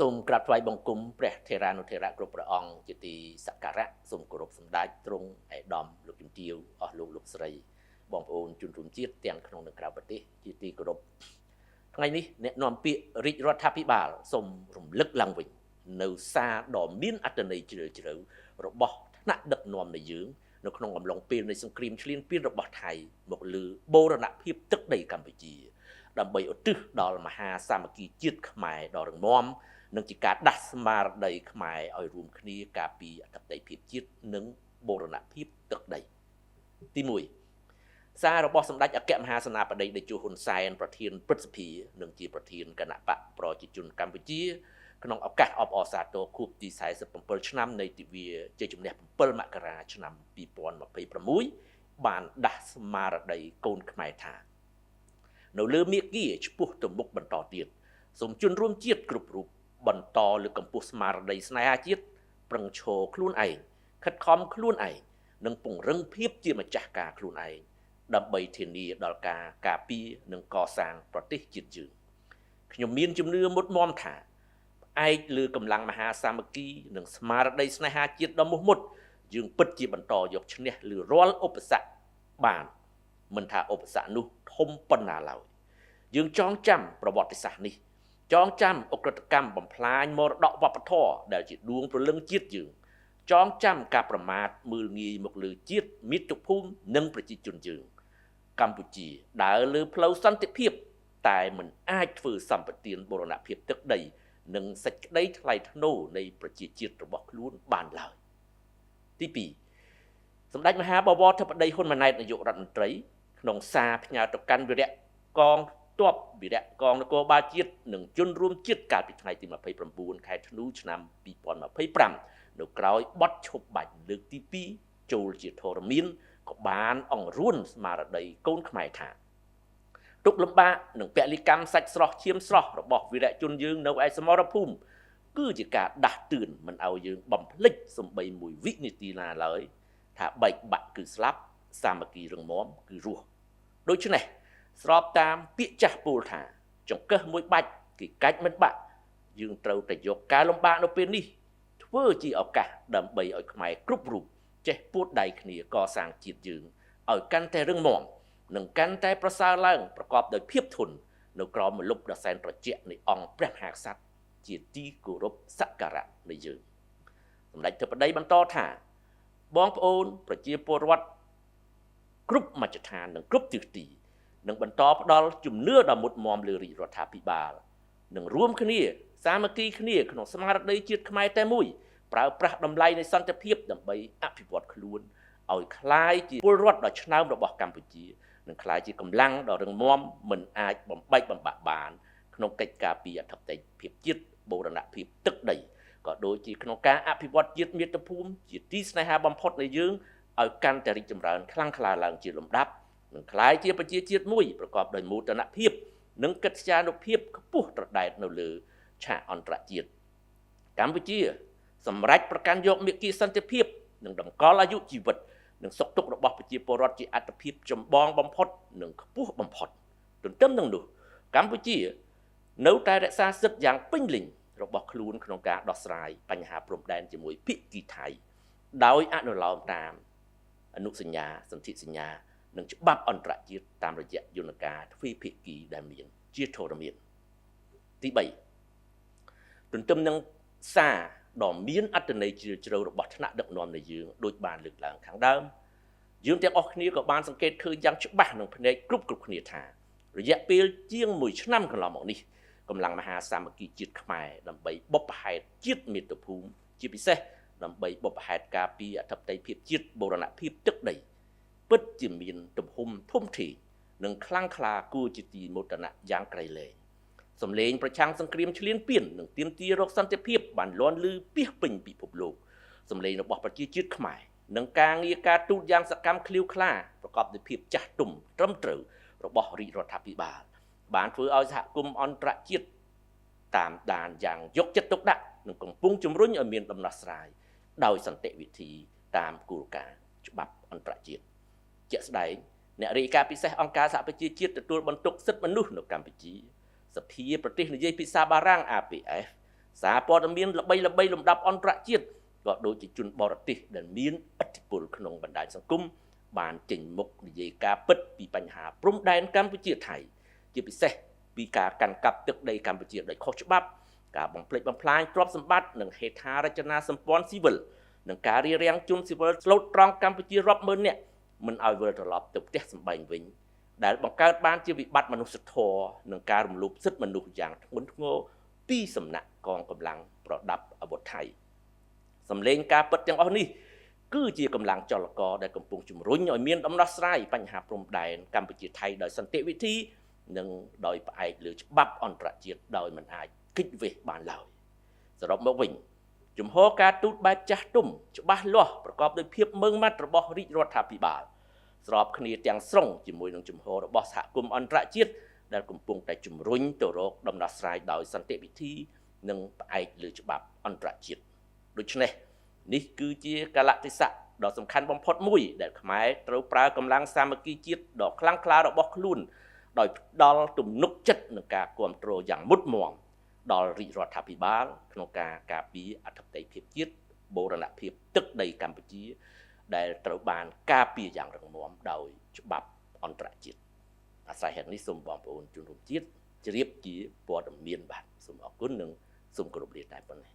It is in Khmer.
សូមក្រាបថ្វាយបង្គំព្រះថេរានុថេរៈគ្រប់ព្រះអង្គជាទីសក្ការៈសូមគោរពសម្ដេចទ្រង់ឯកឧត្តមលោកជំទាវអស់លោកស្រីបងប្អូនជនរួមជាតិទាំងក្នុងនិងក្រៅប្រទេសជាទីគោរពថ្ងៃនេះអ្នកនាំពាក្យរាជរដ្ឋាភិបាលសូមរំលឹកឡើងវិញនៅសារដ៏មានអត្ថន័យជ្រាលជ្រៅរបស់ថ្នាក់ដឹកនាំនៃយើងនៅក្នុងអំឡុងពេលនៃសង្គ្រាមឈ្លានពានរបស់ថៃមកលើបូរណភាពទឹកដីកម្ពុជាដើម្បីឧទ្ទិសដល់មហាសាមគ្គីជាតិខ្មែរដ៏រឹងមាំនិងជាការដាស់ស្មារតីខ្មែរឲ្យរួមគ្នាការពារអធិបតេយ្យភាពជាតិនិងបូរណភាពទឹកដីទី1សាររបស់សម្ដេចអគ្គមហាសេនាបតីតេជោហ៊ុនសែនប្រធានព្រឹទ្ធសភានិងជាប្រធានគណៈបកប្រជាជនកម្ពុជាក្នុងឱកាសអបអរសាទរខួបទី47ឆ្នាំនៃទិវាជ័យជំនះ7មករាឆ្នាំ2026បានដាស់ស្មារតីកូនខ្មែរថានៅលើមាគ៌ាឆ្ពោះទៅមុខបន្តទៀតសូមជនរួមជាតិគ្រប់រូបបន្តលើកកម្ពស់ស្មារតីស្នេហាជាតិប្រឹងឈរខ្លួនឯងខិតខំខ្លួនឯងនិងពង្រឹងភាពជាម្ចាស់ការខ្លួនឯងដើម្បីធានាដល់ការការពារនិងកសាងប្រទេសជាតិយើងខ្ញុំមានជំនឿមុតមមថាឯកលើកម្លាំងមហាសាមគ្គីនិងស្មារតីស្នេហាជាតិដ៏មោះមុតយើងពិតជាបន្តយកឈ្នះលើរាល់ឧបសគ្គបានមិនថាឧបសគ្គនោះធំប៉ុណ្ណាឡើយយើងចងចាំប្រវត្តិសាស្ត្រនេះចងចាំអក្រិតកម្មបំផ្លាញមរតកវប្បធម៌ដែលជាដួងព្រលឹងជាតិយើងចងចាំការប្រមាថមើលងាយមកលើជាតិមាតុភូមិនិងប្រជាជនយើងកម្ពុជាដើរលើផ្លូវសន្តិភាពតែមិនអាចធ្វើសម្បទានបូរណភាពទឹកដីនិងសេចក្តីថ្លៃថ្នូរនៃប្រជាជាតិរបស់ខ្លួនបានឡើយទី2សម្ដេចមហាបវរធិបតីហ៊ុនម៉ាណែតនាយករដ្ឋមន្ត្រីក្នុងសារផ្ញើទៅកាន់វីរៈកងទ័ពវីរៈកងនគរបាលជាតិនិងជនរួមជាតិកាលពីថ្ងៃទី29ខែធ្នូឆ្នាំ2025នៅក្រោយបទឈប់បាច់លើកទី2ចូលជាធរមានក៏បានអង្រួនស្មារតីកូនខ្មែរថាទុកលំបាកនិងពលិកម្មសាច់ស្រស់ឈាមស្រស់របស់វីរៈជនយើងនៅឯសមរភូមិគឺជាការដាស់តឿនមិនឲ្យយើងបំភ្លេចសំបីមួយវិនាទីណាឡើយថាបែកបាក់គឺស្លាប់សាមគ្គីរឹងមាំគឺរស់ដូច្នេះស្របតាមពាក្យចាស់ពោលថាចង្កឹះមួយបាច់គេកាច់មិនបាក់យើងត្រូវតែយកការលំបាកនៅពេលនេះធ្វើជាឱកាសដើម្បីឲ្យខ្មែរគ្រប់រូបចេះពួតដៃគ្នាកសាងជាតិយើងឲ្យកាន់តែរឹងមាំនិងកាន់តែប្រសើរឡើងប្រកបដោយភាពធន់នៅក្រោមម្លប់ដ៏សែនត្រជាក់នៃអង្គព្រះមហាក្សត្រជាទីគោរពសក្ការៈនៃយើងសម្ដេចធិបតីបន្តថាបងប្អូនប្រជាពលរដ្ឋគ្រប់មជ្ឈដ្ឋាននិងគ្រប់ទិសទីនឹងបន្តផ្ដល់ជំនឿដ៏មុតមមលើរាជរដ្ឋាភិបាលនិងរួមគ្នាសាមគ្គីគ្នាក្នុងស្មារតីជាតិខ្មែរតែមួយប្រើប្រាស់តម្លៃនៃសន្តិភាពដើម្បីអភិវឌ្ឍខ្លួនឲ្យคล้ายជាពលរដ្ឋដ៏ឆ្នើមរបស់កម្ពុជានិងคล้ายជាកម្លាំងដ៏រឹងមាំមិនអាចបំបែកបំបាក់បានក្នុងកិច្ចការពារអធិបតេយ្យភាពជាតិបូរណភាពទឹកដីក៏ដូចជាក្នុងការអភិវឌ្ឍជាតិមាតុភូមិជាទីស្នេហាបំផុតនៃយើងឲ្យកាន់តែរីកចម្រើនខ្លាំងក្លាឡើងជាលំដាប់នឹងคล้ายជាប្រជាជាតិមួយប្រកបដោយមោទនភាពនិងកិត្យានុភាពខ្ពស់ត្រដែតនៅលើឆាកអន្តរជាតិកម្ពុជាសម្រាប់ប្រកាន់យកមាគ៌ាសន្តិភាពនិងតម្កល់អាយុជីវិតនិងសុខទុក្ខរបស់ប្រជាពលរដ្ឋជាអត្ថប្រយោជន៍ចម្បងបំផុតនិងខ្ពស់បំផុតទន្ទឹមនឹងនោះកម្ពុជានៅតែរក្សាសិទ្ធិយ៉ាងពេញលេញរបស់ខ្លួនក្នុងការដោះស្រាយបញ្ហាព្រំដែនជាមួយភាគីថៃដោយអនុលោមតាមអនុសញ្ញាសន្ធិសញ្ញានិងច្បាប់អន្តរជាតិតាមរយៈយន្តការទ្វេភាគីដែលមានជាធរមានទី3ទន្ទឹមនឹងសារដ៏មានអត្ថន័យជ្រាលជ្រៅរបស់ថ្នាក់ដឹកនាំនៃយើងដូចបានលើកឡើងខាងដើមយើងទាំងអស់គ្នាក៏បានសង្កេតឃើញយ៉ាងច្បាស់ក្នុងភ្នែកគ្រប់គ្នាថារយៈពេលជាង1ឆ្នាំកន្លងមកនេះកម្លាំងមហាសាមគ្គីជាតិខ្មែរដើម្បីបុព្វហេតុជាតិមាតុភូមិជាពិសេសដើម្បីបុព្វហេតុការពារអធិបតេយ្យភាពជាតិបូរណភាពទឹកដីពិតជាមានទំហំធំធេងនិងខ្លាំងក្លាគួរជាទីមោទនៈយ៉ាងក្រៃលែងសម្លេងប្រឆាំងសង្គ្រាមឈ្លានពាននិងទាមទាររកសន្តិភាពបានលាន់ឮពាសពេញពិភពលោកសម្លេងរបស់ប្រជាជាតិខ្មែរនិងការងារការទូតយ៉ាងសកម្មឃ្លាវខ្លាប្រកបដោយភាពចាស់ទុំត្រឹមត្រូវរបស់រាជរដ្ឋាភិបាលបានធ្វើឲ្យសហគមន៍អន្តរជាតិតាមដានយ៉ាងយកចិត្តទុកដាក់និងកំពុងជំរុញឲ្យមានដំណោះស្រាយដោយសន្តិវិធីតាមគោលការណ៍ច្បាប់អន្តរជាតិជាក់ស្ដែងអ្នករាយការណ៍ពិសេសអង្គការសហប្រជាជាតិទទួលបន្ទុកសិទ្ធិមនុស្សនៅកម្ពុជាសភាប្រទេសនិយាយភាសាបារាំង APF សារព័ត៌មានល្បីៗលំដាប់អន្តរជាតិក៏ដូចជាជនបរទេសដែលមានឥទ្ធិពលក្នុងបណ្ដាញសង្គមបានចេញមុខនិយាយការពិតពីបញ្ហាព្រំដែនកម្ពុជាថៃជាពិសេសពីការកាន់កាប់ទឹកដីកម្ពុជាដោយខុសច្បាប់ការបំផ្លិចបំផ្លាញទ្រព្យសម្បត្តិនិងហេដ្ឋារចនាសម្ព័ន្ធស៊ីវិលនិងការរារាំងជនស៊ីវិលស្លូតត្រង់កម្ពុជារាប់ម៉ឺននាក់មិនឲ្យវិលត្រឡប់ទៅផ្ទះសម្បែងវិញដែលបង្កើតបានជាវិបត្តិមនុស្សធម៌និងការរំលោភសិទ្ធិមនុស្សយ៉ាងធ្ងន់ធ្ងរពីសំណាក់កងកម្លាំងប្រដាប់អាវុធថៃសម្លេងការពិតទាំងអស់នេះគឺជាកម្លាំងចលករដែលកំពុងជំរុញឲ្យមានដំណោះស្រាយបញ្ហាព្រំដែនកម្ពុជាថៃដោយសន្តិវិធីនិងដោយផ្អែកលើច្បាប់អន្តរជាតិដោយមិនអាចគេចវេះបានឡើយសរុបមកវិញជំហរការទូតបែបចាស់ទុំច្បាស់លាស់ប្រកបដោយភាពម៉ឺងម៉ាត់របស់រាជរដ្ឋាភិបាលស្របគ្នាទាំងស្រុងជាមួយនឹងជំហររបស់សហគមន៍អន្តរជាតិដែលកំពុងតែជំរុញទៅរកដំណោះស្រាយដោយសន្តិវិធីនិងផ្អែកលើច្បាប់អន្តរជាតិដូច្នេះនេះគឺជាកាលៈទេសៈដ៏សំខាន់បំផុតមួយដែលខ្មែរត្រូវប្រើកម្លាំងសាមគ្គីជាតិដ៏ខ្លាំងក្លារបស់ខ្លួនដោយផ្ដល់ទំនុកចិត្តនឹងការគ្រប់គ្រងយ៉ាងមុតមាំដល់រាជរដ្ឋាភិបាលក្នុងការការពារអធិបតេយ្យភាពជាតិបូរណភាពទឹកដីកម្ពុជាដែលត្រូវបានការពារយ៉ាងរឹងមាំដោយច្បាប់អន្តរជាតិអាស្រ័យហេតុនេះសូមបងប្អូនជនរួមជាតិជ្រាបជាព័ត៌មានបាទសូមអរគុណនិងសូមគោរពលាតែប៉ុណ្ណេះ